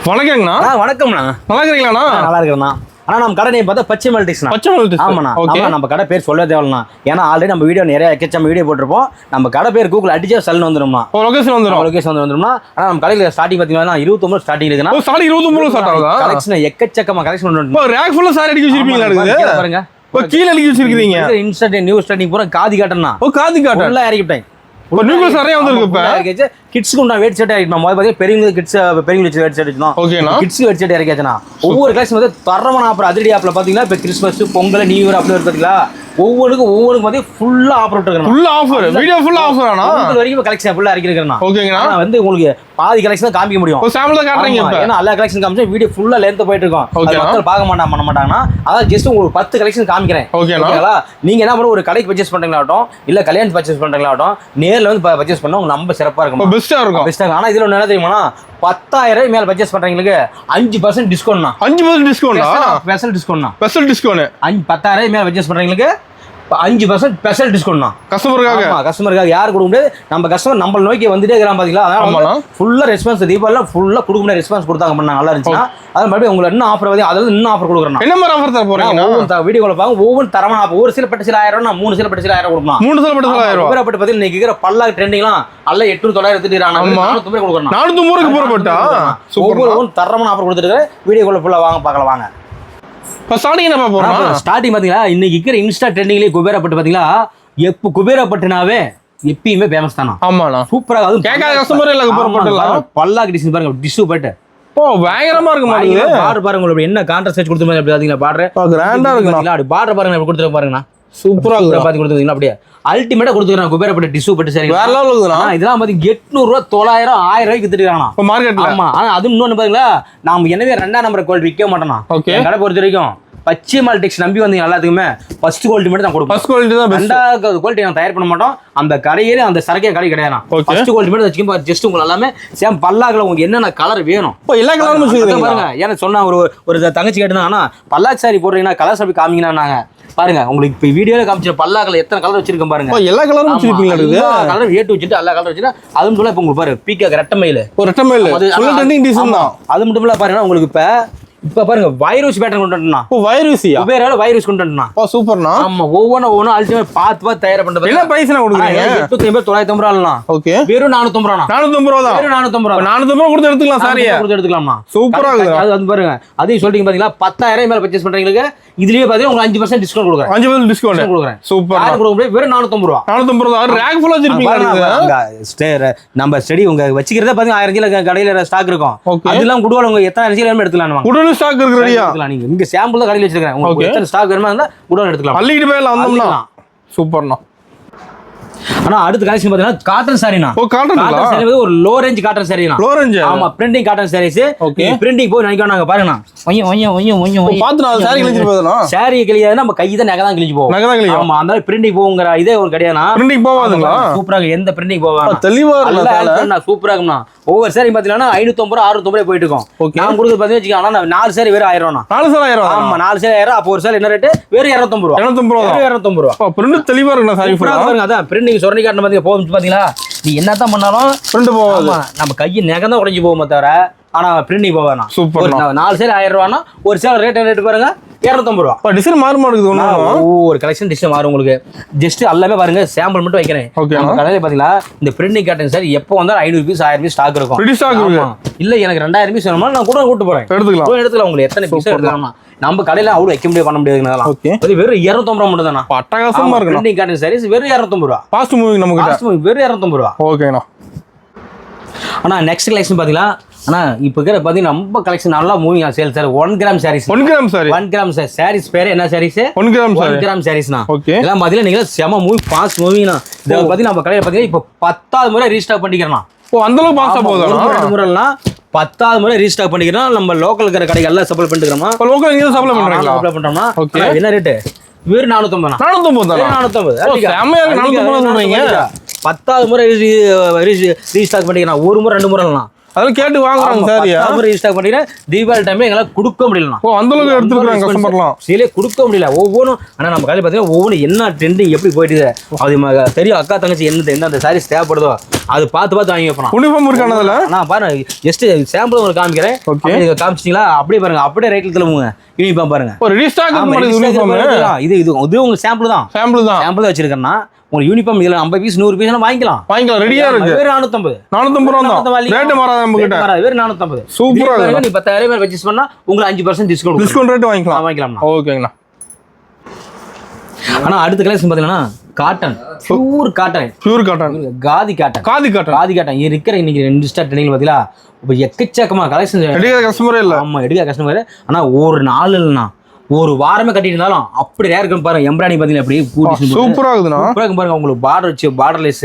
வணக்கங்கண்ணா. வணக்கம்ண்ணா. நல்லா இருக்கீங்களாண்ணா? நல்லா இருக்குண்ணா. ஆனா நம்ம கடை நேம் பார்த்தா பச்சை மல்டிஸ்ண்ணா. பச்சை மல்டிஸ். ஆமாண்ணா. ஆமா, நம்ம கடை பேர் சொல்ல தேவையில்லைண்ணா. ஏன்னா ஆல்ரெடி நம்ம வீடியோ நிறைய எக்கச்சக்க வீடியோ போட்டிருப்போம். நம்ம கடை பேர் கூகுள் அடிச்சா சல்னு வந்துடும்ண்ணா. லொகேஷன் வந்துடும்ண்ணா. ஆனா நம்ம கடையில் ஸ்டார்டிங் பார்த்தீங்கன்னா 29 ஸ்டார்டிங் இருக்குண்ணா. ஸ்டார்டிங் 29 ஸ்டார்ட் ஆகுதா? கலெக்ஷன் எக்கச்சக்கமா கலெக்ஷன் பண்ணுறோம். ரேக் ஃபுல்லா சாரி அடிக்க வச்சிருப்பீங்களா? பாருங்க கீழே அடிக்க வச்சிருக்கீங்க. இன்ஸ்டன்ட் நியூ ஸ்டார்டிங் பூரா காதி காட்டனா. காதி காட்டன் ஃபுல்லா இறக்கிட்டேன். நியூஸ் நிறைய வந்திருக்கு. இப்ப கிட்ஸ்க்கு உண்டா வெயிட் ஷர்ட் இறக்கிட்டோம். முதல்ல பார்த்தீங்கன்னா பெரியவங்க கிட்ஸ் பெரியவங்க வெயிட் ஷர்ட் வச்சிருந்தோம். ஓகேண்ணா. கிட்ஸ் வெயிட் ஷர்ட் இறக்கியாச்சுனா ஒவ்வொரு கிளாஸ் வந்து தரமான ஆஃபர். அதிரடி ஆஃபர்ல பாத்தீங்கன்னா இப்போ கிறிஸ்மஸ் பொங்கல் நியூ இயர் அப்படி பாத்தீங்களா ஒவ்வொருக்கும் பார்த்தீங்கன்னா ஃபுல்லா ஆஃபர் விட்டுருக்கேன். Full offer video full offer ஆனா உங்களுக்கு வரைக்கும் கலெக்ஷன் ஃபுல்லா இறக்கிருக்கேன். ஓகேங்கண்ணா. நான் வந்து உங்களுக்கு பாதி கலெக்ஷன் தான் காமிக்க முடியும். சாம்பிள் தான் காட்டுறீங்க. ஏன்னா எல்லா கலெக்ஷன் காமிச்சா வீடியோ ஃபுல்லா லென்த் போயிட்டு இருக்கும். மக்கள் பார்க்க பண்ண மாட்டாங்கன்னா அதான் ஜஸ்ட் உங்களுக்கு 10 கலெக்ஷன் காமிக்கிறேன். ஓகேங்களா? நீங்க என்ன பண்ண ஒரு கடைக்கு பர்ச்சேஸ் பண்றீங்களாட்டும் இல்ல கல்யாணம் பர்ச்சேஸ் பண்றீங்களாட்டும் நேர்ல வந்து பர்ச்சேஸ் பண்ணா உங்களுக்கு நம்ம சிறப்பா இருக்கும். பெஸ்டா இருக்கும். ஆனா இதுல என்ன தெரியுமா 10,000 மேல பர்ச்சேஸ் பண்றவங்களுக்கு 5% discount. 5% discount. Special discount. Special discount. 10,000 மேல பர்ச்சேஸ் பண்றவங்களுக்கு 5% ஸ்பெஷல் டிஸ்கவுண்ட். கஸ்டமருக்காக யார் கொடுக்க முடியாது. நம்ம கஸ்டமர் நம்ம நோக்கி வந்துட்டே இருக்கிறான் பாத்தீங்களா? அதான் ஃபுல்லா ரெஸ்பான்ஸ் தீபாவளில ஃபுல்லா கொடுக்க முடியாது. ரெஸ்பான்ஸ் கொடுத்தாங்க பண்ணாங்க நல்லா இருந்துச்சுன்னா அது மறுபடியும் உங்களுக்கு என்ன ஆஃபர் வந்து அதாவது இன்னும் ஆஃபர் கொடுக்குறோம். என்ன மாதிரி ஆஃபர் தர போறீங்க? வீடியோல பாருங்க. ஒவ்வொரு தரமான ஆஃபர். ஒரு சில பட்டு சில 1000 நான் 3 சில பட்டு சில 1000 கொடுக்கலாம். 3 சில பட்டு சில 1000 குபேரா பட்டு பத்தி இன்னைக்கு இருக்கிற பல்லா ட்ரெண்டிங்லாம் அல்ல 800 900 எடுத்துட்டாங்க. 400 கொடுக்குறோம். 400 க்கு போறப்பட்டா ஒவ்வொரு தரமான ஆஃபர் கொடுத்துட்டு வீடியோக்குள்ள ஃபுல்லா வாங்க பார்க்கலாம் வாங்க. இப்போ ஸ்டார்டிங் என்ன போறோம்? ஸ்டார்டிங் பாத்தீங்களா இன்னைக்கு இருக்கிற இன்ஸ்டா ட்ரெண்டிங்லயே குபேரா பட்டு பாத்தீங்களா எப்போ குபேரா பட்டுனாவே எப்பயுமே ஃபேமஸ் தானா. ஆமாண்ணா. சூப்பரா அதுவும் கேட்காத கஸ்டமர் இல்ல குபேரா பட்டுலாம் பல்லாக்கு டிசைன் பாருங்க. டிஷ்யூ பட்டு பயங்கரமா இருக்கு. பார்டர் பாருங்க உங்களுக்கு என்ன கான்ட்ராஸ்ட் வச்சு கொடுத்து மாதிரி பாத்தீங்களா? பார்டர் கிராண்டா இருக்கு. அப்படி பார்டர் பாருங்க எப்படி கொடுத்துருக்க பாருங்கண்ணா. சூப்பரா பாத்து கொடுத்துருக்கீங்களா? அப்படியே அல்டிமேட்டா கொடுத்துருக்காங்க குபேரா பட்டு டிஷ்யூ பட்டு. சரி வேற லெவல் இருக்குண்ணா. இதெல்லாம் பாத்தீங்க 800 ரூபா 900 1000 ரூபாய்க்கு வித்துட்டுருக்காங்க இப்போ மார்க்கெட்ல. ஆமா. ஆனா அது இன்னொன்னு பாத்தீங்களா நாம எனவே 2ஆம் நம்பர் குவாலிட்டி விற்க மாட்டோம்னா. கடை பொறுத்த வரைக்கும் பச்சை மால்டெக்ஸ் நம்பி வந்தீங்க எல்லாத்துக்குமே ஃபர்ஸ்ட் குவாலிட்டி மட்டும் தான் கொடுப்போம். ஃபர்ஸ்ட் குவாலிட்டி தான் பெஸ்ட். 2வது குவாலிட்டி நான் தயார் பண்ண மாட்டோம். அந்த கடையிலே அந்த சரக்கே கடை கிடையாது. ஃபர்ஸ்ட் குவாலிட்டி மட்டும் வச்சுக்கோங்க. ஜஸ்ட் உங்களுக்கு எல்லாமே சேம் பல்லாக்குல உங்களுக்கு என்னென்ன கலர் வேணும் எல்லா கலரும் வச்சிருக்கீங்க பாருங்க. ஏன்னா சொன்னா ஒரு தங்கச்சி கேட்டுனா பல்லாக் சாரி போடுறீங்கன்னா கலர் சாப்பி காமிங்கன்னாங்க. பாருங்க உங்களுக்கு இப்போ வீடியோல காமிச்ச பல்லாக்குல எத்தனை கலர் வச்சிருக்கேன் பாருங்க. எல்லா கலரும் வச்சிருக்கீங்களா? கலர் ஏட்டு வச்சுட்டு எல்லா கலர் வச்சுட்டு அதுவும் சொல்ல இப்போ உங்களுக்கு பாரு பீக்காக் ரெட்டமையில ஒரு ரெட்டமையில ஃபுல் ட்ரெண்டிங் டிசைன் தான். அது மட்டும் இல்ல பாருங்க உங்களுக்கு இப்ப பாருங்க வைரஸ் பேட்டர்ன் கொண்டு வரணும்னா. வைரஸியா? குபேரால வைரஸ் கொண்டு வரணும்னா. சூப்பர்ண்ணா. ஆமா ஒவ்வொன்னு அல்டிமேட் பார்த்து தயார் பண்றது. என்ன பிரைஸ் நான் கொடுக்குறீங்க? 850 950 ரூபாய்னா. ஓகே. வெறும் 450 ரூபாய்னா. 450 ரூபாய் தான். வெறும் 450 ரூபாய். 450 ரூபாய் கொடுத்து எடுத்துக்கலாம். சாரியா கொடுத்து எடுத்துக்கலாம்னா. சூப்பரா இருக்கு. அது பாருங்க. அதையும் சொல்றீங்க பாத்தீங்களா 10,000 மேல பர்ச்சேஸ் பண்றீங்களுக்கு இதுலயே பாத்தீங்கன்னா உங்களுக்கு 5% டிஸ்கவுண்ட் கொடுக்குறேன். 5% டிஸ்கவுண்ட் கொடுக்குறேன். சூப்பர். யார் கொடுக்க முடியும்? வெறும் 450 ரூபாய். 450 ரூபாய். ரேக் ஃபுல்லா வச்சிருப்பீங்க. நம்ம ஸ்டடி உங்க வச்சிக்கிறதே பாத்தீங்கன்னா 1000 கிலோ கடையில ஸ்டாக் இருக்கும். அதெல்லாம் குடுவால உங்க எத்தனை அரிசி வேணுமோ எடுத்துக்கலாம். குடோன் ஸ்டாக் இருக்கு ரெடியா? நீங்க இங்க சாம்பிள் தான் கடையில வச்சிருக்கேன். உங்களுக்கு எத்தனை ஸ்டாக் வேணுமோ இருந்தா குடோன் எடுத்துக்கலாம். அள்ளிட்டு போயிடலாம் வந்தோம்னா. சூப்பர்ண்ணா. ஆனா அடுத்த கலெக்ஷன் பாத்தீங்கன்னா காட்டன் சாரினா. காட்டன் சாரி ஒரு லோ ரேஞ்ச் காட்டன் சாரினா. Low range. ஆமா பிரிண்டிங் காட்டன் சாரீஸ். பிரிண்டிங் போய் நினைக்கிறாங்க பாருங்க. பாத்துனா சாரி கிழிஞ்சு போகுதுனா? சாரி கிழியாதுன்னா நம்ம கை தான் நகை தான் கிழிஞ்சு போகும். நகை தான் கிழியும். ஆமா அந்த பிரிண்டிங் போகுங்கற இதே ஒரு கிடையாதுனா. பிரிண்டிங் போவாதுங்களா? சூப்பரா எந்த பிரிண்டிங் போவாது. தெளிவா இருக்கு. சூப்பரா இருக்குனா. ஒவ்வொரு சாரி பாத்தீங்கன்னா 550 650 போயிட்டு இருக்கும். நான் கொடுத்து பாத்தீங்க வெச்சுக்க. ஆனா 4 சாரி வேற 1000 ரூபாய். 4 சாரி 1000 ரூபாய். ஆமா 4 சாரி 1000. அப்ப ஒரு சாரி என்ன ரேட்? வேற 250 ரூபாய். 250 ரூபாய். 250 ரூபாய். பிரிண்ட் தெளிவா இருக்குனா சாரி ஃபுல்லா. பாருங்க அதான் பிரிண்டிங் சொரணி காட்டன் பாத்தீங்க போகும் பாத்தீங்களா? நீ என்னதான் பண்ணாலும் பிரிண்ட் போவாது. நம்ம கையை நகை தான் உடைஞ்சு போகுமே தவிர ஆனா பிரிண்டிங் போவானா. சூப்பர். 4 சேர் 1000 ரூபானா ஒரு சேர் ரேட் பாருங்க 250 ரூபாய். டிசைன் மாறுமா இருக்குது ஒண்ணு. ஒரு கலெக்ஷன் டிசைன் மாறும் உங்களுக்கு. ஜஸ்ட் எல்லாமே பாருங்க சாம்பிள் மட்டும் வைக்கிறேன். நம்ம கடையில பாத்தீங்களா இந்த பிரிண்டிங் காட்டன் சார் எப்போ வந்தாலும் 500 பீஸ் 1000 பீஸ் ஸ்டாக் இருக்கும். ரெடி ஸ்டாக் இருக்கு. இல்ல எனக்கு 2000 பீஸ் வேணுமா நான் கூட கூட்டி போறேன். எடுத்துக்கலாம் உங்களுக்கு எத்தனை பீஸ் எடுக்கலாமா. நம்ம கடையில அவ்வளவு வைக்க முடியாது பண்ண முடியாதுங்கலாம். வெறும் 250 ரூபாய் மட்டும் தானா. அட்டகாசமா இருக்கு. பிரிண்டிங் காட்டன் சாரீஸ் வெறும் 250 ரூபாய். ஃபாஸ்ட் மூவிங் நமக்கு வெறும் 250 ரூபாய். ஓகேண்ணா. ஆனா நெக்ஸ்ட் கலெக்ஷன் பாத்தீங்களா ஆனா இப்ப இருக்கிற பாத்தீங்கன்னா நம்ம கலெக்ஷன் நல்லா moving sale sir 1 gram saris. 1 gram sari. 1 gram saris பேரு என்ன சாரீஸ்? 1 கிராம் சாரி. 1 கிராம் சாரீஸ்னா. ஓகே. எல்லாம் பாத்தீங்கன்னா நீங்க செம மூவி ஃபாஸ்ட் மூவிங்னா. இத பாத்தீங்கன்னா நம்ம கடையில பாத்தீங்கன்னா இப்ப 10வது முறை ரீஸ்டாக் பண்ணிக்கிறோம். அந்த அளவுக்கு ஃபாஸ்டா போகுதா? ரெண்டு முறைலாம் 10வது முறை ரீஸ்டாக் பண்ணிக்கிறோம். நம்ம லோக்கல் இருக்கிற கடைகள் எல்லாம் சப்ளை பண்ணிக்கிறோமா? லோக்கல் நீங்க சப்ளை பண்றீங்களா? சப்ளை பண்றோமா? என்ன ரேட்? வெறும் 450 தான். 450 தான். 450. செமையா 450 சொல்றீங்க. 10வது முறை ரீஸ்டாக் பண்ணிக்கிறோம். ஒரு முறை 2 முறைலாம் அதெல்லாம் கேட்டு வாங்குறாங்க சாரியா. ரீஸ்டாக் பண்ணிட்டு தீபாவளி டைம்ல எங்களால கொடுக்க முடியல. ஓ அந்த அளவுக்கு எடுத்துக்கிறாங்க கஸ்டமர்லாம். சீலே கொடுக்க முடியல ஒவ்வொன்றும். ஆனா நம்ம கடையில் பார்த்தீங்கன்னா ஒவ்வொன்றும் என்ன ட்ரெண்டிங் எப்படி போயிட்டு அது தெரியும். அக்கா தங்கச்சி எந்த சாரீஸ் தேவைப்படுதோ அது பார்த்து வாங்கி வைப்போம். யூனிஃபார்ம் இருக்கானதுல நான் பாருங்க ஜஸ்ட் சாம்பிள் உங்களுக்கு காமிக்கிறேன். நீங்க காமிச்சிட்டீங்களா அப்படியே பாருங்க, அப்படியே ரைட்ல திரும்புங்க. யூனிஃபார்ம் பாருங்க, ஒரு ரீஸ்டாக் இது உங்களுக்கு சாம்பிள் தான். சாம்பிள் தான் வச்சிருக்கேன்னா உங்களுக்கு யூனிஃபார்ம் இதுல 50 பீஸ் 100 பீஸ் வாங்கிக்கலாம். ரெடியா இருக்கு. வேற 450 ரூபாய் தான். ரேட் மாறாத நம்ம கிட்ட. வேற 450. சூப்பரா இருக்கு. நீ 10000 பேர் பர்ச்சேஸ் பண்ணா உங்களுக்கு 5% டிஸ்கவுண்ட் ரேட் வாங்கிக்கலாம். ஓகேங்கண்ணா. ஆனா அடுத்த கலெக்ஷன் பாத்தீங்கன்னா cotton, pure cotton, khadi cotton இருக்கிற இன்னைக்கு 2 ஸ்டார் ட்ரெண்டிங் பாத்தீங்களா. இப்போ எக்கச்சக்கமா கலெக்ஷன் எடுக்கிற கஸ்டமரே இல்ல. ஆமா எடுக்கிற கஸ்டமர். ஆனா ஒரு நாள் இல்லைன்னா ஒரு வாரமே கட்டிட்டு இருந்தாலும் அப்படி ரேர் இருக்கும் பாருங்க. எம்ப்ராய்டிங் பாத்தீங்கன்னா அப்படி சூப்பரா இருக்குதுண்ணா. பாருங்க உங்களுக்கு பார்டர் வச்சு பார்டர்லெஸ்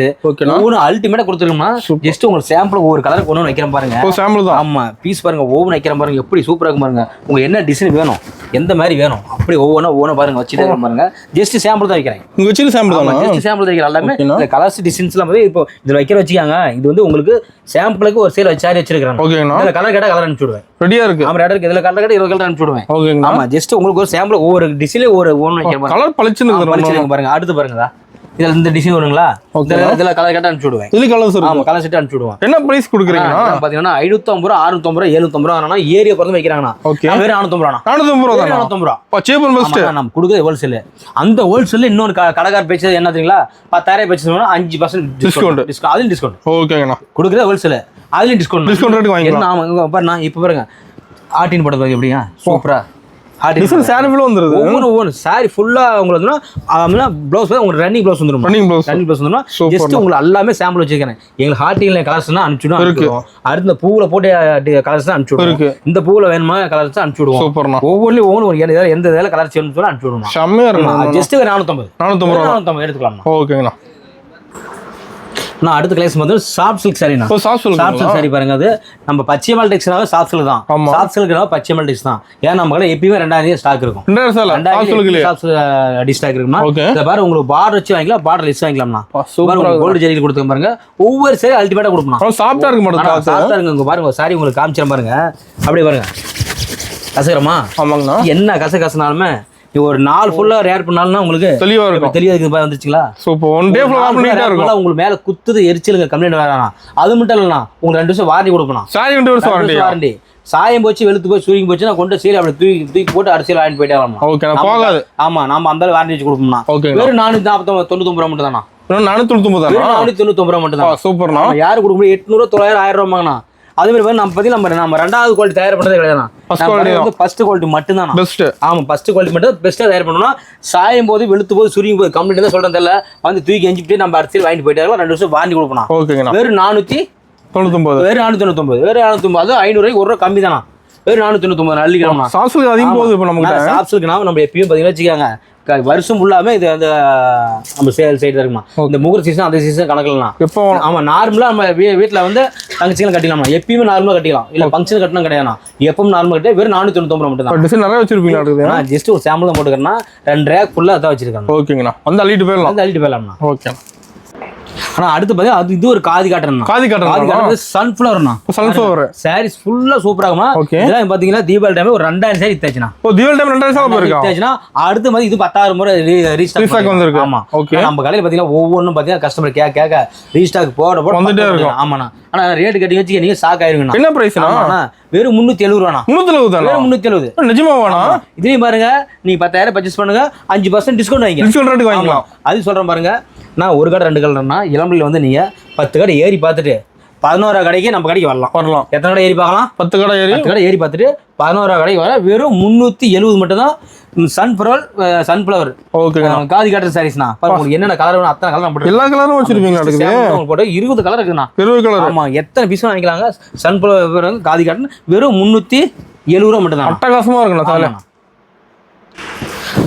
ஒவ்வொரு அல்டிமேட்டா கொடுத்துருக்கோம்னா ஜஸ்ட் உங்களுக்கு சாம்பிள் ஒவ்வொரு கலர் ஒன்று வைக்கிறேன் பாருங்க. சாம்பிள் தான். ஆமா பீஸ் பாருங்க ஒவ்வொரு வைக்கிறேன் பாருங்க எப்படி சூப்பரா இருக்கும் பாருங்க. உங்களுக்கு என்ன டிசைன் வேணும் எந்த மாதிரி வேணும் அப்படி ஒவ்வொன்றும் பாருங்க வச்சுட்டு பாருங்க. ஜஸ்ட் சாம்பிள் தான் வைக்கிறேன். உங்க வச்சு சாம்பிள் தான். ஜஸ்ட் சாம்பிள் தான் வைக்கிறேன். எல்லாமே இந்த கலர்ஸ் டிசைன்ஸ்லாம் வந்து இப்போ இதுல வைக்கிற வச்சுக்காங்க. இது வந்து உங்களுக்கு சாம்பிளுக்கு ஒரு சேல் வச்சாரி வச்சிருக்காங்க. ஓகேங்களா. இதுல கலர் கேட்டா கலர் அனுப்பிச்சு விடுவேன். ரெடியா இருக்கு. ஆமா ரெடியா இருக்கு. இதுல கலர் கேட்டா 20 கலர் அனுப்பிச்சு விடுவேன். ஓகேங்களா. ஆமா ஜஸ்ட் உங்களுக்கு ஒரு சாம்பிள் ஒவ்வொரு டிசைன்ல ஒரு ஒன்னு வைக்கிறேன். கலர் பளிச்சுன்னு பாருங்க. அடுத்து பாருங்க இதுல இந்த டிசைன் வருங்களா. இதுல கலர் கேட்டா அனுப்பிச்சு விடுவேன். இதுல கலர்ஸ் இருக்கு. ஆமா கலர் செட் அனுப்பிச்சு விடுவோம். என்ன பிரைஸ் கொடுக்குறீங்கன்னா பாத்தீங்கன்னா 550 ரூபாய் 650 ரூபாய் 750 ரூபாய் ஆனா ஏரியா பொறுத்து வைக்கிறாங்கண்ணா. வேற 450 ரூபாய் 450 ரூபாய் 450 ரூபாய் சீப் அண்ட் பெஸ்ட். நம்ம கொடுக்குறது ஹோல்சேல். அந்த ஹோல்சேல்ல இன்னொரு கடைக்கார பேச்சு என்ன தெரியுங்களா 10000 பர்ச்சேஸ் பண்ணா 5% டிஸ்கவுண்ட். அதுல டிஸ்கவுண்ட். ஓகேங்கண்ணா. கொடுக்குறது ஹோல்சேல் அதுலயும் டிஸ்கவுண்ட் ரேட் வாங்கிக்கலாம். ஆமா பாருங்க இப்ப பாருங்க ஆர்டின் போட்டது எப்படிங்க சூப்பரா டிசைன் சாரி ஃபுல்லா வந்துருது. ஒவ்வொரு சாரி ஃபுல்லா உங்களுக்கு வந்து ப்ளவுஸ் உங்களுக்கு ரன்னிங் ப்ளவுஸ் வந்துரும். ரன்னிங் ப்ளவுஸ் வந்துரும். ஜஸ்ட் உங்களுக்கு எல்லாமே சாம்பிள் வச்சிருக்கேன். எங்களுக்கு ஹார்டிங்ல கலர்ஸ்னா அனுப்பிச்சுடுவோம். அடுத்த பூவுல போட்டு கலர்ஸ் தான் அனுப்பிச்சுடுவோம். இந்த பூவுல வேணுமா கலர்ஸ் அனுப்பிச்சுடுவோம். சூப்பர்ண்ணா. ஒவ்வொரு எந்த இதில் கலர் வேணும்னு சொல்லி அனுப்பிச்சுடுவோம். செம்மையா இருக்கும். ஜஸ்ட் 450 எடுத்துக்கலாம். ஓகேங்கண்ணா. நான் அடுத்த கலெக்ஷன் வந்து சாஃப்ட் சில்க் சாரினா. சாஃப்ட் சில்க் சாரி பாருங்க. அது நம்ம பச்சைமல் டெக்ஸ்னாவே சாஃப்ட் சில்க் தான். சாஃப்ட் சில்க்னாவே பச்சைமல் டெக்ஸ் தான். ஏன்னா நம்ம கடை எப்பயுமே 2000 ஸ்டாக் இருக்கும். 2000 ஸ்டாக் இருக்குமா. இத பாரு உங்களுக்கு பார்டர் வச்சு வாங்கிக்கலாம், பார்டர் லெஸ் வாங்கிக்கலாம்னா. சூப்பரா கோல்ட் ஜெரியில் கொடுத்துங்க பாருங்க. ஒவ்வொரு சாரி அல்டிமேட்டா கொடுக்கணும். சாஃப்ட்டா இருக்கு மாட்டேங்குது. சாஃப்ட்டா இருக்கு பாருங்க. சாரி உங்களுக்கு காமிச்சறேன் பாருங்க. அப்படியே பாருங்க. கசகரமா. ஆமாங்கண்ணா. என்ன கசகசனாலுமே ஒரு நாள் ஃபுல்லா ரேர் பண்ணாலும்னா உங்களுக்கு தெளிவா இருக்கும். தெளிவா இருக்கு வந்துச்சுங்களா. சூப்பர். ஒன் டே ஃபுல்லா பண்ணிட்டே இருக்கும். உங்களுக்கு மேல குத்துது எரிச்சலுங்க கம்ப்ளைண்ட் வேணாம். அது மட்டும் இல்லனா உங்களுக்கு 2 வருஷம் வாரண்டி கொடுக்கணும். சாரி 2 வருஷம் வாரண்டி. சாயம் போச்சு வெளுத்து போய் சுருங்கி போச்சுன்னா கொண்டு சீலை அப்படி தூக்கி போட்டு அரசியல் வாங்கிட்டு போயிட்டே வரணும். ஓகே போகாது. ஆமா நம்ம அந்த வாரண்டி வச்சு கொடுப்போம்னா வெறும் 499 ரூபாய் மட்டும் தானா. 499 தானா. 499 ரூபாய் மட்டும் தான். சூப்பர்ண்ணா. யாரு கொடுக்க முடியும் 800 900 1000 ரூபாய்னா. அதே மாதிரி நம்ம பத்தி நம்ம ரெண்டாவது குவாலிட்டி தயார் பண்றதே கிடையாது. ஃபர்ஸ்ட் குவாலிட்டி மட்டும் தான் பெஸ்ட். ஆமா ஃபர்ஸ்ட் குவாலிட்டி மட்டும் பெஸ்ட்டா தயார் பண்ணனும். சாயம் போது வெளுத்து போது சுருங்கி போது கம்ப்ளீட் தான் சொல்றேன் தெரியல. வந்து தூக்கி எஞ்சிட்டு நம்ம அரசியல் வாங்கிட்டு போயிட்டே 2 வருஷம் வாரண்டி கொடுப்போம். ஓகேங்கண்ணா. வெறும் 499. வெறும் 499 அது 500 ரூபாய்க்கு 1 ரூபாய் கம்மி தானா. வெறும் 499 அள்ளிக்கலாம். சாப்ஸ்க்கு அதிகம் போகுது. இப்போ நம்ம சாப்ஸ்க்கு நம்ம எப்பயும் பாத்தீங்கன்னா வச்சுக்காங்க வருஷம் ஃபுல்லாமே இது அந்த நம்ம சேல் சைடு இருக்குமா. இந்த முகூர்த்த சீசன் அந்த சீசன் கணக்கலாம். எப்போ ஆமா நார்மலா நம்ம வீட்டுல வந்து தங்கச்சிகளும் கட்டிக்கலாம். எப்பயுமே நார்மலா கட்டிக்கலாம். இல்ல ஃபங்க்ஷன் கட்டணும் கிடையாது. எப்பவும் நார்மலா கட்டி வெறும் 499 மட்டும் தான். டிசைன் நிறைய வச்சிருப்பீங்க. ஜஸ்ட் ஒரு சாம்பிள் தான் போட்டுக்கிறேன்னா 2 ரேக் ஃபுல்லா அதான் வச்சிருக்காங்க. ஓகேங்கண்ணா. வந்து அள்ளிட்டு போயிடலாம். ஓகே. ஆனா அடுத்து பாத்தீங்கன்னா அது இது ஒரு காதி காட்டன் சன்ஃபிளவர்னா. சன்ஃபிளவர் சாரீஸ் ஃபுல்லா சூப்பரா இருக்குமா. இதெல்லாம் பாத்தீங்கன்னா தீபாவளி டைம் ஒரு 2000 சாரி இத்தாச்சுனா. தீபாவளி டைம் 2000 சாரி போயிருக்கா. அடுத்து மாதிரி இது 10000 முறை ரீஸ்டாக் வந்திருக்கு. ஆமா ஓகே. நம்ம கடையில பாத்தீங்கன்னா ஒவ்வொன்றும் பாத்தீங்கன்னா கஸ்டமர் கேட்க ரீஸ்டாக் போட வந்துட்டே இருக்கும். ஆமாண்ணா. ஆனா ரேட் கட்டி வச்சு நீங்க ஷாக் ஆயிருங்கண்ணா. என்ன பிரைஸ்னா வெறும் 370 ரூபாண்ணா. 370 தானா. வெறும் 370. நிஜமாவாண்ணா. இதுலயும் பாருங்க நீங்க 10000 பர்ச்சேஸ் பண்ணுங்க 5% டிஸ்கவுண்ட் வாங்கிக்கலாம். டிஸ்கவுண்ட் ரேட் வாங்கிக்கலாம். அது சொல்றேன் பாருங்க. நான் ஒரு கடை 2 கடைனா இளம்பிள்ளையில் வந்து நீங்க 10 கடை ஏறி பார்த்துட்டு 11 கடைக்கு நம்ம கடைக்கு வரலாம். எத்தனை கடை ஏறி பார்க்கலாம். 10 கடை ஏறி பார்த்துட்டு 11 கடைக்கு வர வெறும் 370 மட்டும் தான். Sunflower okay. காதி காட்டன் சாரீஸ்னா உங்களுக்கு என்னென்ன கலர் வேணும் அத்தனை கலர் போட்டு எல்லா கலரும் வச்சிருப்பீங்க. போட்டு 20 கலர் இருக்குண்ணா. 20 கலர். ஆமா எத்தனை பீஸ் வாங்கிக்கலாங்க. சன்ஃபிளவர் காதி காட்டன் வெறும் 370 ரூபா மட்டும் தான். அட்டகாசமா இருக்குண்ணா.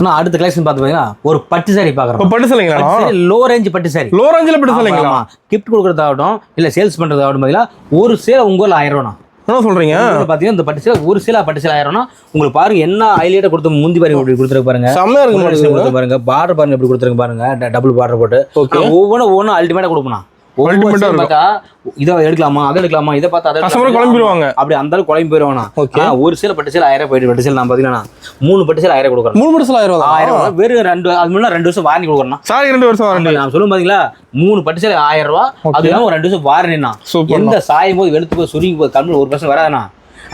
நான் அடுத்த கலெக்ஷன் பார்த்து பாத்தீங்கன்னா ஒரு பட்டு சாரி பாக்குறோம். பட்டு சாரிங்களா. லோ ரேஞ்ச் பட்டு சாரி. லோ ரேஞ்சில பட்டு சாரிங்களா. கிஃப்ட் கொடுக்கறதாகட்டும் இல்ல சேல்ஸ் பண்றதாகட்டும் பாத்தீங்கன்னா ஒரு சேலை உங்க ஊர்ல 1000 ரூபா. என்ன சொல்றீங்க. பாத்தீங்கன்னா இந்த பட்டு சேலை ஒரு சேலை பட்டு சேலை 1000 ரூபா. உங்களுக்கு பாருங்க என்ன ஹைலைட்டா கொடுத்து முந்தி பாருங்க இப்படி கொடுத்துருக்கு பாருங்க. செம்மையா இருக்கு பாருங்க. பார்டர் பாருங்க இப்படி கொடுத்துருக்கு பாருங்க. டபுள் பார்டர் போட்டு ஒவ்வொன்றும் அல்டிமேட்டா கொடுப்போம். பார்த்தா இதை எடுக்கலாமா அதை எடுக்கலாமா இதை பார்த்தா அதை குழம்பிடுவாங்க. அப்படி அந்த அளவுக்கு குழம்பி போயிடுவாங்க. ஒரு சில பட்டு சேலை 1000 போயிட்டு பட்டு சேலை நான் பாத்தீங்கன்னா 3 பட்டு சேலை 1000 கொடுக்குறேன். 3 பட்டு சேலை 1000 வெறும் 2 அது முன்னாடி 2 வருஷம் வாரண்டி கொடுக்குறேன். சாரி 2 வருஷம் வாரண்டி. நான் சொல்லும் பாத்தீங்களா 3 பட்டு சேலை 1000 ரூபாய். அது இல்லாம ஒரு 2 வருஷம் வாரண்டினா எந்த சாயும் போது வெளுத்து போய் சுருங்கி போய் கம்மி 1% வராதுண்ணா.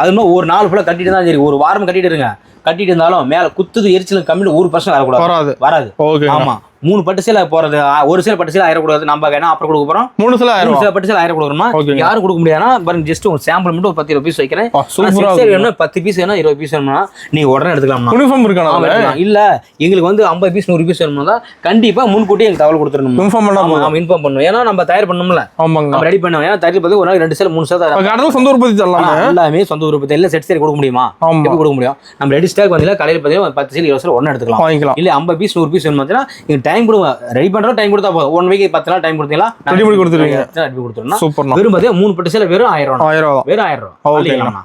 அது மாதிரி ஒரு நாள் ஃபுல்லா கட்டிட்டு தான் சரி, ஒரு வாரம் கட்டிட்டு இருங்க. கட்டிட்டு இருந்தாலும் மேல குத்துது எரிச்சல் கம்மி 1% வரக்கூடாது. வராது. ஆமா 3 பட்டு சேலை போறது ஒரு சேலை பட்டு சேலை 1000 கொடுக்காது. நம்ம என்ன ஆஃபர் கொடுக்க போறோம்? 3 சேலை பட்டு சேலை 1000 கொடுக்குறோமா? யாரும் கொடுக்க முடியாதுன்னா பாருங்க, ஜஸ்ட் ஒரு சாம்பிள் மட்டும் 10 பீஸ் வைக்கிறேன். வேணும்னா 10 பீஸ் வேணும், 20 பீஸ் வேணும்னா நீங்க உடனே எடுத்துக்கலாம். யூனிஃபார்ம் இருக்கா? இல்ல எங்களுக்கு வந்து 50 பீஸ் 100 பீஸ் வேணும்னா கண்டிப்பா முன்கூட்டியே எங்களுக்கு தகவல் கொடுத்துடணும். இன்ஃபார்ம் பண்ணணும். ஏன்னா நம்ம தயார் பண்ணணும்ல, நம்ம ரெடி பண்ணோம். ஏன்னா தயார் பண்ணி ஒரு நாள் 2 சேலை 3 சேலை சொந்த உற்பத்தி எல்லாமே சொந்த உற்பத்தி எல்லாம் செட் சேரி கொடுக்க முடியுமா? எப்படி கொடுக்க முடியும்? நம்ம ரெடி ஸ்டாக் வந்து கடையில் பார்த்தீங்கன்னா 10 சேலை 20 சேலை உடனே எடுத்துக்கலாம். இல்ல 50 பீஸ் 100 பீஸ் வேணும்னா நீங்க டைம் கொடுங்க. ரெடி பண்றோம், டைம் கொடுத்தா போதும். 1 வீக் 10 நாள் டைம் கொடுத்தீங்களா ரெடி பண்ணி கொடுத்துருவீங்க. ரெடி கொடுத்துறோம்னா சூப்பர். வெறும் பாத்தீங்க 3 பட்டு சேலை வெறும் 1000 ரூபாய். வெறும் 1000 ரூபாய். ஓகேங்களா?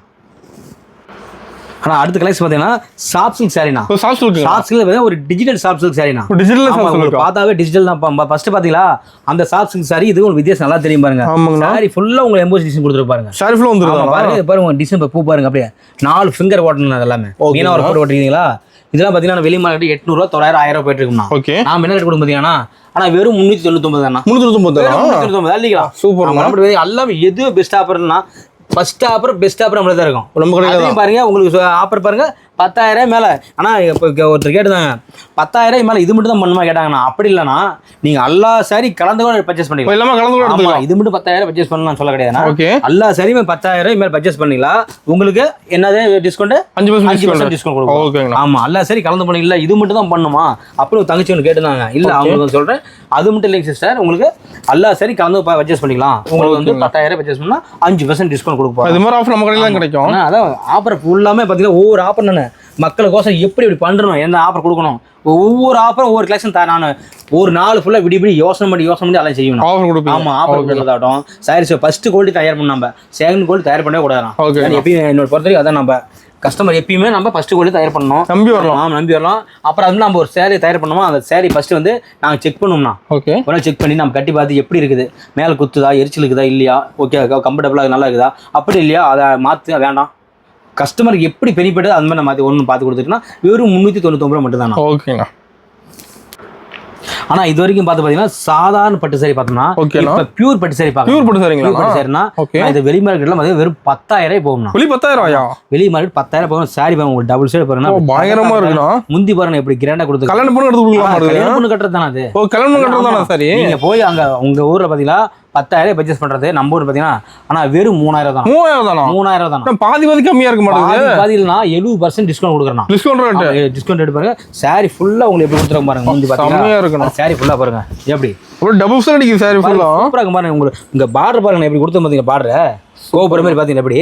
ஆனா அடுத்த கலெக்ஷன் பாத்தீங்கன்னா சாஃப்ட் சில்க் சாரினா. சாஃப்ட் சில்க் ஒரு டிஜிட்டல் சாஃப்ட் சில்க் சாரினா. டிஜிட்டல் சாஃப்ட் சில்க் பார்த்தாவே டிஜிட்டல் தான். ஃபர்ஸ்ட் பாத்தீங்களா அந்த சாஃப்ட் சில்க் சாரி, இது ஒரு வித்தியாசம் நல்லா தெரியும் பாருங்க. சாரி ஃபுல்லா உங்களுக்கு எம்போஸ் டிசைன் கொடுத்துருப்பாங்க. சாரி ஃபுல்லா வந்துருது பாருங்க. பாருங்க டிசைன் பூ பாருங்க, அப்படியே 4 ஃபிங்கர் ஓட்டணும். அதெல்லாம் மீனா ஒரு போட்டு ஓட்டிருக்கீங்களா? இதெல்லாம் பாத்தீங்கன்னா வெளி மார்க்கெட் 800 ரூபாய் 900 1000 போயிட்டு இருக்கும்னா. நாம என்ன ரேட் கொடுக்க பாத்தீங்கன்னா ஆனா வெறும் 399 தானா. 399 இல்லீங்களா? சூப்பர். எல்லாமே எது பெஸ்ட் ஆஃபர்னா ஃபர்ஸ்ட் ஆஃபர் பெஸ்ட் ஆஃபர் நம்மள தான் இருக்கும். நம்ம கடையில பாருங்க, உங்களுக்கு ஆஃபர் பாருங்க 10,000 மேல. ஆனா இப்போ ஒருத்தர் கேட்டுதாங்க 10,000 மேல இது மட்டும் தான் பண்ணுமா கேட்டாங்கண்ணா. அப்படி இல்லைன்னா நீங்க எல்லா சாரி கலந்து கூட பர்ச்சேஸ் பண்ணிக்கலாம். எல்லாமே கலந்து கூட எடுத்துக்கலாம். இது மட்டும் 10,000 பர்ச்சேஸ் பண்ணலாம் சொல்ல கிடையாது. எல்லா சாரியுமே 10,000 மேல பர்ச்சேஸ் பண்ணிக்கலாம். உங்களுக்கு என்னது டிஸ்கவுண்ட் 5% டிஸ்கவுண்ட் கொடுக்கும். ஆமா எல்லா சாரி கலந்து பண்ணிக்கலாம். இது மட்டும் தான் பண்ணுமா அப்படி ஒரு தங்கச்சி ஒன்று கேட்டுதாங்க. இல்ல அவங்களுக்கு சொல்றேன் அது மட்டும் இல்லைங்க சிஸ்டர், உங்களுக்கு எல்லா சாரி கலந்து பர்ச்சேஸ் பண்ணிக்கலாம். உங்களுக்கு வந்து 10,000 பர்ச்சேஸ் பண்ணா 5% டிஸ்கவுண்ட் கொடுப்போம். இது மாதிரி ஆஃபர் நம்ம கடையில தான் கிடைக்கும். அதான் ஆஃபர் ஃபுல்லாமே பாத்தீங்கன்னா ஒவ்வொரு ஆஃபர் நான் மக்களுக்கோசம் எப்படி பண்ணணும், என்ன ஆஃபர் கொடுக்கணும், ஒவ்வொரு ஆஃபரும் ஒவ்வொரு கலெக்ஷன் தான். நான் ஒரு நாள் ஃபுல்லா விடி யோசனை பண்ணி அதெல்லாம் செய்யணும். ஆமா ஆஃபர் கொடுக்கறதாகட்டும். சாரீஸ் ஃபர்ஸ்ட் குவாலிட்டி தயார் பண்ண நம்ம செகண்ட் குவாலிட்டி தயார் பண்ணவே கூடாது. எப்பயும் என்னோட பொறுத்தவரைக்கும் அதான் நம்ம கஸ்டமர் எப்பயுமே நம்ம ஃபர்ஸ்ட் குவாலிட்டி தயார் பண்ணணும். நம்பி வரலாம். அப்புறம் அது நம்ம ஒரு சேரீ தயார் பண்ணுவோம். அந்த சேரீ ஃபர்ஸ்ட் வந்து நாங்கள் செக் பண்ணுவோம்னா ஒரு செக் பண்ணி நம்ம கட்டி பார்த்து எப்படி இருக்குது, மேலே குத்துதா எரிச்சல் இருக்குதா இல்லையா, ஓகே கம்ஃபர்டபுளாக நல்லா இருக்குதா, அப்படி இல்லையா அதை மாற்ற வேண்டாம். கஸ்டமருக்கு எப்படி பெனிஃபிட் அந்த மாதிரி நம்ம ஒன்று பார்த்து கொடுத்துட்டுனா வெறும் 399 ரூபா மட்டும் தானே. ஓகேங்க. ஆனா இது வரைக்கும் பார்த்து பாத்தீங்கன்னா சாதாரண பட்டு சாரி பார்த்தோம்னா இப்ப பியூர் பட்டு சாரி பார்க்கலாம். பியூர் பட்டு சாரினா இந்த வெளி மார்க்கெட்ல வெறும் 10,000 போகும்னா. வெளி 10,000 வெளி மார்க்கெட் 10,000 போகும். சாரி பாருங்க ஒரு டபுள் சைடு பாருங்க பயங்கரமா இருக்குனா. முந்தி பாருங்க எப்படி கிராண்டா கொடுத்து கல்யாணம் பண்ணி எடுத்து கொடுக்கலாம். கல்யாணம் பண்ணி கட்டறது தான அது. ஓ கல்யாணம் பண்ணி கட்டறது தான சரி. நீங்க போய் அங்க உங்க ஊர்ல பாத்தீங்களா 10,000 பர்ச்சேஸ் பண்றது நம்ம ஊர் பாத்தீங்கன்னா ஆனா வெறும் 3,000 தான். 3,000 தான். பாதி கம்மியா இருக்க மாட்டேங்குது. பாதி இல்லனா 70% டிஸ்கவுண்ட் கொடுக்கறேன். டிஸ்கவுண்ட் ரேட் பாருங்க. சாரி ஃபுல்லா உங்களுக்கு எப்படி கொடுத்துறோம் பாருங்க. முந்தி பாத்தீங்கன்னா கம்மியா இருக்குனா. சாரி ஃபுல்லா பாருங்க எப்படி ஒரு டபுள் சைடு அடிக்குது. சாரி ஃபுல்லா சூப்பரா இருக்கு பாருங்க. உங்களுக்கு இங்க பார்டர் பாருங்க எப்படி கொடுத்து பாத்தீங்க. பார்டர் கோபுரம் மாதிரி பாத்தீங்க எப்படி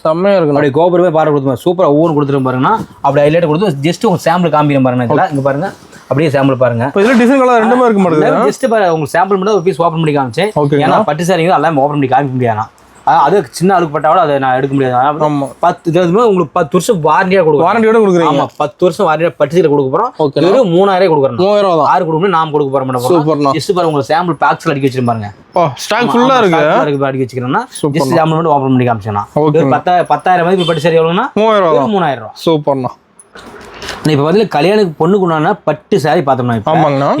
செம்மையா இருக்கு. அப்படியே கோபுரமே பார்டர் கொடுத்து சூப்பரா ஒவ்வொரு கொடுத்துட்டு பாருங்கன்னா அப்படி ஹைலைட் கொடுத்து ஜஸ்ட் உங்க சாம்பிள் காமிக்கிறேன் பாருங்க. இதெல்லாம் இங்க பாருங்க அப்படியே சாம்பிள் பாருங்க. இதுல டிசைன் கலர் ரெண்டுமே இருக்க மாட்டேங்குது. ஜஸ்ட் பாருங்க உங்களுக்கு சாம்பிள் மட்டும் ஒரு பீஸ் ஓபன் பண்ணி காமிச்சேன். ஏன்னா பட்டு சாரிங்க எல்லாம் ஓபன் பண்ணி காமிக்க முடியாது. அது சின்ன அழுக்கு பட்டாவோட அதை நான் எடுக்க முடியாது. 10 உங்களுக்கு 10 வருஷம் வாரண்டியா கொடுக்கும். வாரண்டியோட கொடுக்குறீங்க. ஆமா 10 வருஷம் வாரண்டியா பட்டு சீலை கொடுக்க போறோம். வெறும் 3,000 கொடுக்குறோம். 3,000 தான். 6 கொடுக்கணும் நாம கொடுக்க போறோம் மேடம். சூப்பர்ண்ணா. ஜஸ்ட் பாருங்க உங்களுக்கு சாம்பிள் பாக்ஸ்ல அடிக்க வச்சிருப்பாங்க பாருங்க. ஸ்டாக் ஃபுல்லா இருக்கு. அடிக்க வச்சிக்கிறேன்னா ஜஸ்ட் சாம்பிள் மட்டும் ஓபன் பண்ணி காமிச்சேனா 10,000 மதிப்பு பட்டு சீலை எவ்வளவுனா 3,000 ரூபாய். சூப்பர்ண்ணா. இப்போ வந்து கல்யாணுக்கு பொண்ணுக்கு உண்டான பட்டு சாரி பார்த்தோம்னா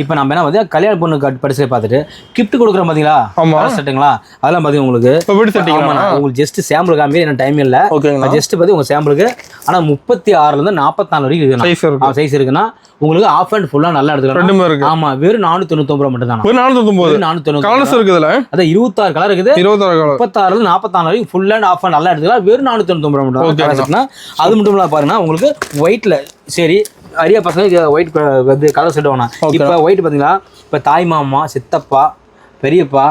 இப்போ நம்ம என்ன பார்த்தீங்கன்னா கல்யாண பொண்ணு பட்டு சாரி பார்த்துட்டு கிஃப்ட் கொடுக்குறோம் பார்த்தீங்களா செட்டுங்களா அதெல்லாம் பார்த்தீங்கன்னா உங்களுக்கு ஜஸ்ட் சாம்பிள் காமி என்ன டைம் இல்லை. ஜஸ்ட் பார்த்து உங்கள் சாம்பிளுக்கு ஆனால் 36லேருந்து 44 வரைக்கும் இருக்கு சைஸ் இருக்குன்னா உங்களுக்கு ஆஃப் அண்ட் ஃபுல்லா நல்லா எடுத்துக்கலாம். ஆமா வெறும் 499 ரூபாய் மட்டும் தான். 499 கலர்ஸ் இருக்குதுல அதான் 26 கலர் இருக்குது. 36ல 44 வரைக்கும் ஃபுல் அண்ட் ஆஃப் அண்ட் நல்லா எடுத்துக்கலாம். வெறும் 499 ரூபாய் மட்டும் தான். அது மட்டும் இல்ல பாருங்க உங்களுக்கு ஒயிட்ல சரி நிறைய பசங்க ஒயிட் வந்து கலர் செட் வேணாம். இப்போ ஒயிட் பார்த்தீங்கன்னா இப்போ தாய் மாமா சித்தப்பா பெரியப்பா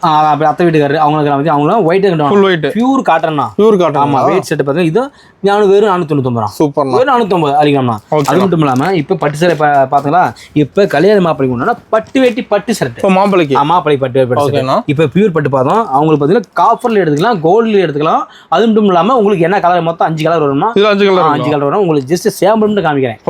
அப்படி அத்தை வீட்டுக்காரரு அவங்களுக்கு அவங்களும் ஒயிட் பியூர் காட்டன் தான். Pure cotton. ஆமா வெயிட் செட் பார்த்தீங்கன்னா இது ஞானம் வெறும் 499 ரூபா. சூப்பர். வெறும் 499 அடிக்கணும்னா. அது மட்டும் இல்லாம இப்போ பட்டு சேலை பார்த்தீங்களா இப்போ கல்யாண மாப்பிளைக்கு ஒன்றுனா பட்டு வேட்டி பட்டு ஷர்ட் மாப்பிளைக்கு மாப்பிளை பட்டு வேட்டி இப்போ பியூர் பட்டு பார்த்தோம் அவங்களுக்கு பார்த்தீங்கன்னா காப்பர்ல எடுத்துக்கலாம் கோல்டுல எடுத்துக்கலாம். அது மட்டும் இல்லாம உங்களுக்கு என்ன கலர் மொத்தம் 5 கலர் வரும்னா 5 கலர் வரும். உங்களுக்கு ஜஸ்ட் சாம்பிள் மட்டும் காமிக்கிறேன்.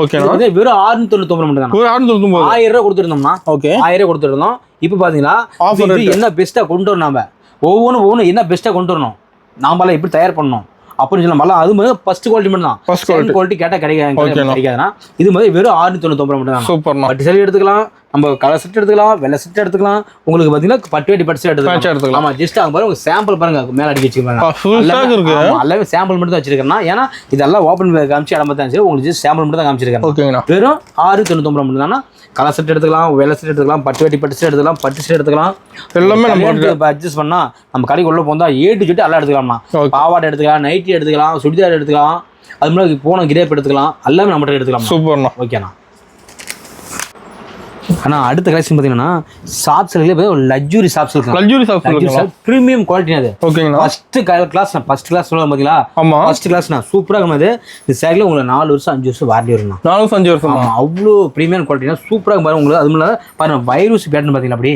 வெறும் 699 மட்டும் தான். 1000 ரூபாய் கொடுத்துருந்தோம்னா 1000 ரூபாய் கொடுத்துருந்தோம். இப்போ பாத்தீங்கன்னா Offer இது என்ன பெஸ்ட்டா கொண்டு வரணும், நம்ம ஒவ்வொன்றும் என்ன பெஸ்ட்டா கொண்டு வரணும், நாமெல்லாம் எப்படி தயார் பண்ணணும் அப்படின்னு சொல்லலாம். அது மாதிரி ஃபர்ஸ்ட் குவாலிட்டி மட்டும் தான். First குவாலிட்டி கேட்டா கிடைக்காதுன்னா இது மாதிரி வெறும் 699 மட்டும் தான். சூப்பர்ண்ணா. பட்டு சேலை எடுத்துக்கலாம், நம்ம கலர் செட் எடுத்துக்கலாம், வெள்ளை செட் எடுத்துக்கலாம். உங்களுக்கு பாத்தீங்கன்னா பட்டு வேட்டி பட்டு செட் எடுத்துக்கலாம். ஆமா, ஜஸ்ட் அங்க பாருங்க சாம்பிள் பாருங்க, மேல அடிக்க வச்சிருக்காங்க. எல்லாமே சாம்பிள் மட்டும் தான் வச்சிருக்கேன். ஏன்னா இதெல்லாம் ஓப்பன் காமிச்சு இடம் தான் சரி, உங்களுக்கு ஜஸ்ட் சாம்பிள் மட்டும் தான் காமிச்சிருக்கேன். வெறும் 699 மட்டும் தானா. கலர் செட் எடுத்துக்கலாம், வெள்ளை செட் எடுத்துக்கலாம், பட்டு வேட்டி பட்டு செட் எடுத்துக்கலாம், பட்டு செட் எடுத்துக்கலாம். எல்லாமே நம்ம அட்ஜஸ்ட் பண்ணா நம்ம கடைக்கு உள்ள போந்தா ஏட்டு ஜெட்டு எல்லாம் எடுத்துக்கலாம்ண்ணா. பாவாடை எடுத்துக்கலாம், நைட்டி எடுத்துக்கலாம், சுடிதார் எடுத்துக்கலாம், அது மாதிரி போன கிரேப் எடுத்துக்கலாம், எல்லாமே நம்மகிட்ட எடுத்துக்கலாம். சூப்பர்ண்ணா. ஓகேண்ணா. ஆனால் அடுத்த கலெக்ஷன் பார்த்தீங்கன்னா ஷாப்ஸ்லேயே ஒரு லக்ஸுரி ஷாப்ஸ் இருக்கு. லக்ஸுரி ப்ரீமியம் குவாலிட்டி அது. ஓகேங்களா. ஃபர்ஸ்ட் கிளாஸ் சொல்லுவாங்க பார்த்தீங்களா. ஆமாம், ஃபர்ஸ்ட் கிளாஸ்ண்ணா. சூப்பராக இருக்கும் அது. இந்த சேரில் உங்களுக்கு 4 வருஷம் 5 வருஷம் வாரண்டி வரும்ண்ணா. 4 வருஷம் 5 வருஷம். ஆமாம், அவ்வளோ ப்ரீமியம் குவாலிட்டினா சூப்பராக பாருங்க உங்களுக்கு. அது மாதிரி பாருங்க வைரூசி பேட்டர்ன் பார்த்தீங்களா, அப்படி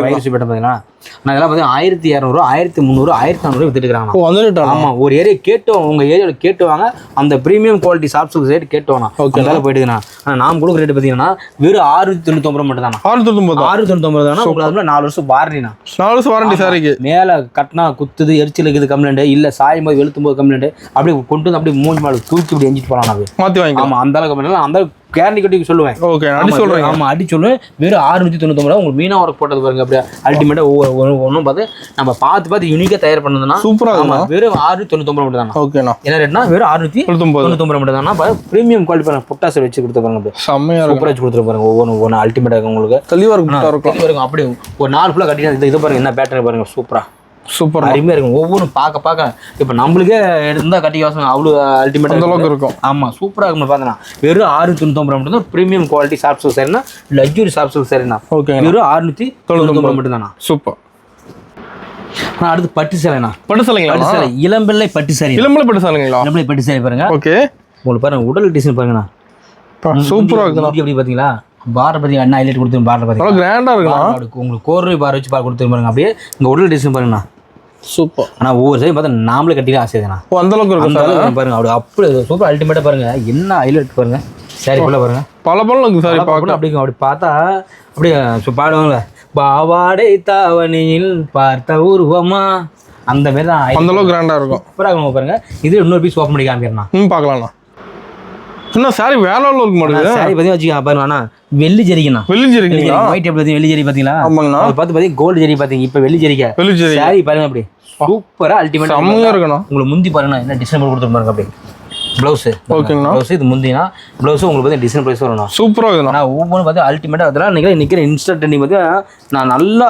வைரூசி பேட்டர்ன் பார்த்தீங்கன்னா நான் இதெல்லாம் பார்த்தீங்கன்னா 1200, 1300, 1400 வித்துட்டு இருக்காங்க. ஆமாம், ஒரு ஏரியா கேட்டு உங்கள் ஏரியாவில் கேட்டு வாங்க. அந்த ப்ரீமியம் குவாலிட்டி ஷாப்ஸ் ரேட் கேட்டு வாங்க. அதனால போயிட்டுதுண்ணா. ஆனால் நாம் கொடுக்குற ரேட் பார்த்தீங்கன்னா வெறும் 699 மட்டும் தானே. 699 தானே. உங்களுக்கு அதுல 4 வருஷம் வாரண்டிண்ணா. 4 வருஷம் வாரண்டி சாரிக்கு. மேலே கட்டினா குத்துது, எரிச்சல் இருக்குது கம்ப்ளைண்ட், இல்லை சாயும் போது வெளுத்தும் போது கம்ப்ளைண்ட், அப்படி கொண்டு வந்து அப்படியே மூஞ்சி மேலே தூக்கி இப்படி எஞ்சிட்டு போகலாம். அது மாற்றி வாங்கி. ஆமாம், அந்த அளவுக்கு கம்ப்ளைண்ட் அந்த கேரண்டி கட்டி சொல்லுவேன். ஓகே, அடி சொல்றேன். ஆமா, அடி சொல்லுவேன். வெறும் 699 உங்களுக்கு மீனா ஒர்க் போட்டது பாருங்க. அப்படியே அல்டிமேட்டா ஒவ்வொன்றும் பார்த்து நம்ம பார்த்து யூனிக்கா தயார் பண்ணதுன்னா சூப்பரா. ஆமா, வெறும் 699 மட்டும் தானா. ஓகேண்ணா. என்ன ரேட்னா வெறும் 699 மட்டும் தானா. ப்ரீமியம் குவாலிட்டி பாருங்க, புட்டாஸ் வச்சு கொடுத்து பாருங்க. அப்படியே செம்மையா சூப்பரா வச்சு கொடுத்துரு பாருங்க. ஒவ்வொன்று அல்டிமேட்டா இருக்கும் உங்களுக்கு. தெளிவா இருக்கும். அப்படியே ஒரு 4 ஃபுல்லா கட்டினா இது பாருங்க, என்ன பேட்டர்ன் பாருங்க. சூப்பர் அருமையாக இருக்கும். ஒவ்வொன்றும் பார்க்க இப்போ நம்மளுக்கே எடுத்துருந்தா கட்டி வாசம் அவ்வளோ அல்டிமேட் அந்த அளவுக்கு இருக்கும். ஆமாம், சூப்பராக இருக்கும். பார்த்தீங்கன்னா வெறும் 699 மட்டும் தான். ப்ரீமியம் குவாலிட்டி ஷாப்ஸ் சரினா, லக்ஸுரி ஷாப்ஸ் சரிண்ணா. ஓகே, வெறும் 699 மட்டும் தானா. சூப்பர். ஆனால் அடுத்து பட்டு சேலைண்ணா. பட்டு சேலைங்களா? பட்டு சேலை, இளம்பிள்ளை பட்டு சேலை. இளம்பிள்ளை பட்டு சேலைங்களா? இளம்பிள்ளை பட்டு சேலை பாருங்க. ஓகே, உங்களுக்கு பாருங்க உடல் டிசைன் பாருங்கண்ணா. சூப்பராக இருக்குண்ணா. எப்படி பார்த்தீங்களா, பார்டர் பற்றி என்ன ஹைலைட் கொடுத்து பார்டர் பற்றி கிராண்டாக இருக்குண்ணா. உங்களுக்கு கோர்வை பார் வச்சு கொடுத்துரு பாருங்க. அப்படியே இங்கே உடல் டிசைன் பாருங்கண்ணா. சூப்பர். ஆனால் ஒவ்வொரு சைடு பார்த்தா நாமளே கட்டிக்கலாம் ஆசை தானே. அந்த அளவுக்கு இருக்கும் பாருங்க. அப்படி சூப்பர் அல்டிமேட்டாக பாருங்க. என்ன ஹைலைட் பாருங்க. சாரி ஃபுல்லாக பாருங்க, பல இருக்கு சாரி பார்க்கணும். அப்படி பார்த்தா அப்படியே பாடுவாங்களே, பாவாடை தாவணியில் பார்த்த உருவமா, அந்த மாதிரி தான். அந்த அளவுக்கு கிராண்டாக இருக்கும். சூப்பராக இருக்கும் பாருங்க. இது இன்னொரு பீஸ் ஓப்பன் பண்ணி காமிக்கிறேன். பார்க்கலாம்ண்ணா. என்ன சாரி வேலை இருக்க மாட்டேங்குது. சாரி பத்தி வச்சுக்க பாருங்க. வெள்ளி ஜெரிக்கா. வெள்ளி ஜெரிக்கா. ஒயிட் டேபிள் பத்தி வெள்ளி ஜெரி பாத்தீங்களா? ஆமாங்கண்ணா. அது பார்த்து பாத்தீங்க கோல்டு ஜெரி பாத்தீங்க. இப்ப வெள்ளி ஜெரிக்கா. வெள்ளி ஜெரி சாரி பாருங்க. அப்படி சூப்பரா அல்டிமேட் செம்மையா இருக்கணும். உங்களுக்கு முந்தி பாருங்க, என்ன டிசைன் போட்டு கொடுத்துரு பாருங்க. அப்படி ப்ளவுஸ். ஓகேங்கண்ணா. ப்ளவுஸ் இது முந்தினா ப்ளவுஸ் உங்களுக்கு பார்த்தீங்கன்னா டிசைன் ப்ரைஸ் வரணும். சூப்பராக இருக்குண்ணா. நான் ஒவ்வொன்றும் பார்த்தா அல்டிமேட்டாக அதெல்லாம் நிற்கிற இன்ஸ்டன்ட் ட்ரெண்டிங் பார்த்து நான் நல்லா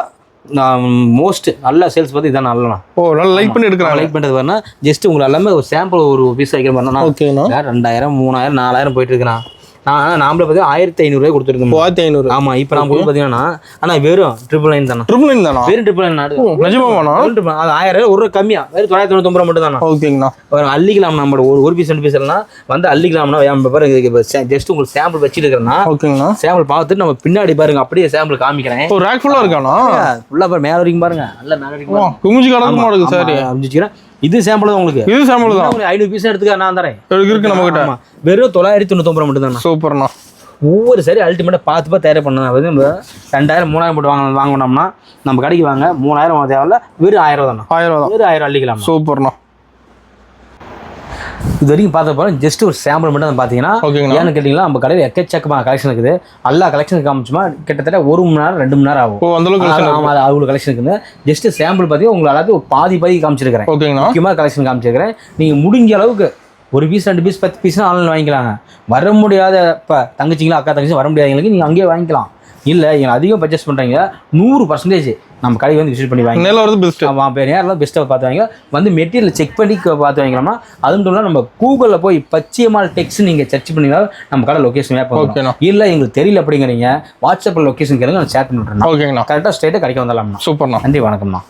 மோஸ்ட் நல்ல சேல்ஸ் பார்த்து இதான் நல்லா. ஓ, நல்லா லைக் பண்ணி எடுக்கிறேன். லைக் பண்ணுறது வரனா ஜஸ்ட் உங்களுக்கு எல்லாமே ஒரு சாம்பிள் ஒரு பீஸ் வைக்கிற மாதிரி. ஓகேண்ணா. 2000, 3000, 4000 போயிட்டு இருக்கிறான். நாமளே பார்த்தீங்கன்னா 1500 கொடுத்துருக்கோம். 1500. ஆமா, இப்போ நான் போய் பார்த்தீங்கன்னா ஆனால் வெறும் 999 தானே. 999 தானா? வெறும் 999 நிஜமாவானா? அது 1000 ஒரு கம்மியா வெறும் 999 மட்டும் தானே. ஓகேங்கண்ணா. அள்ளிக்கலாம். நம்ம ஒரு பீஸ் 2 பீஸ் எல்லாம் வந்து அள்ளிக்கலாம்னா பாருங்க. ஜஸ்ட் உங்களுக்கு சாம்பிள் வச்சுட்டு இருக்கிறேன்னா. ஓகேங்கண்ணா. சாம்பிள் பார்த்துட்டு நம்ம பின்னாடி பாருங்க, அப்படியே சாம்பிள் காமிக்கிறேன். ஒரு ரேக் ஃபுல்லா இருக்கானா? ஃபுல்லா பாருங்க, மேல வரைக்கும் பாருங்க. நல்ல மேல வரைக்கும் குமிஞ்சு கடக்க மாட்டேங்குது. சரி, அமிஞ்சிக்கிறேன். இது சாம்பிள் தான் உங்களுக்கு. இது சாம்பிள் தான். 500 பீஸ் எடுத்துக்க நான் தரேன். இருக்கு நம்ம கிட்ட. வெறும் 999 மட்டும் தான். சூப்பர்ண்ணா. ஒவ்வொரு சரி அல்டிமேட்டாக பார்த்து தயார் பண்ணணும். அது 2000, 3000 போட்டு வாங்கினோம்னா நம்ம கடைக்கு வாங்க 3000 தேவையில்ல. வெறும் 1000 தானே. 1000 தான். வெறும் 1000 அள்ளிக்கலாம். சூப்பர்ண்ணா. இது வரைக்கும் பார்த்த போகிறோம் ஜஸ்ட் ஒரு சாம்பிள் மட்டும் தான் பார்த்தீங்கன்னா. ஏன்னு கேட்டிங்கன்னா நம்ம கடையில் எக்கச்சக்கமான கலெக்ஷன் இருக்குது. எல்லா கலெக்ஷன் காமிச்சுமா கிட்டத்தட்ட 1 மணி நேரம் 2 மணி நேரம் ஆகும். அவ்வளோ கலெக்ஷன் இருக்குது. ஜஸ்ட் சாம்பிள் பார்த்தீங்கன்னா உங்களுக்கு எல்லாத்தையும் ஒரு பாதி காமிச்சிருக்கிறேன். முக்கியமாக கலெக்ஷன் காமிச்சிருக்கிறேன். நீங்கள் முடிஞ்ச அளவுக்கு ஒரு பீஸ் 2 பீஸ் 10 பீஸ் ஆன்லைன் வாங்கிக்கலாங்க. வர முடியாத இப்போ தங்கச்சிங்களா அக்கா தங்கச்சி வர முடியாதவங்களுக்கு நீங்கள் அங்கேயே வாங்கிக்கலாம். இல்லை நீங்கள் அதிகம் பர்ச்சேஸ் பண்ணுறீங்க 100% நம்ம கடைக்கு வந்து விசிட் பண்ணி வாங்கி நேரில் வந்து பெஸ்ட். ஆமாம், நேரில் பெஸ்ட்டாக பார்த்து வாங்க. வந்து மெட்டீரியல் செக் பண்ணி பார்த்து வாங்கிக்கலாம்னா அதுவும் இல்லை நம்ம கூகுளில் போய் பச்சையம்மாள் டெக்ஸ் நீங்கள் சர்ச் பண்ணிங்கன்னா நம்ம கடை லொக்கேஷன் மேப் பண்ணலாம். இல்லை எங்களுக்கு தெரியல அப்படிங்கிறீங்க வாட்ஸ்அப்பில் லொக்கேஷன் கேளுங்க, நான் ஷேர் பண்ணி விட்டுறேன். ஓகேங்கண்ணா. கரெக்டாக ஸ்ட்ரெயிட்டாக கடைக்கு வந்துடலாம்ண்ணா. சூப்பர்ண்ணா. நன்றி, வணக்கம்ண்ணா.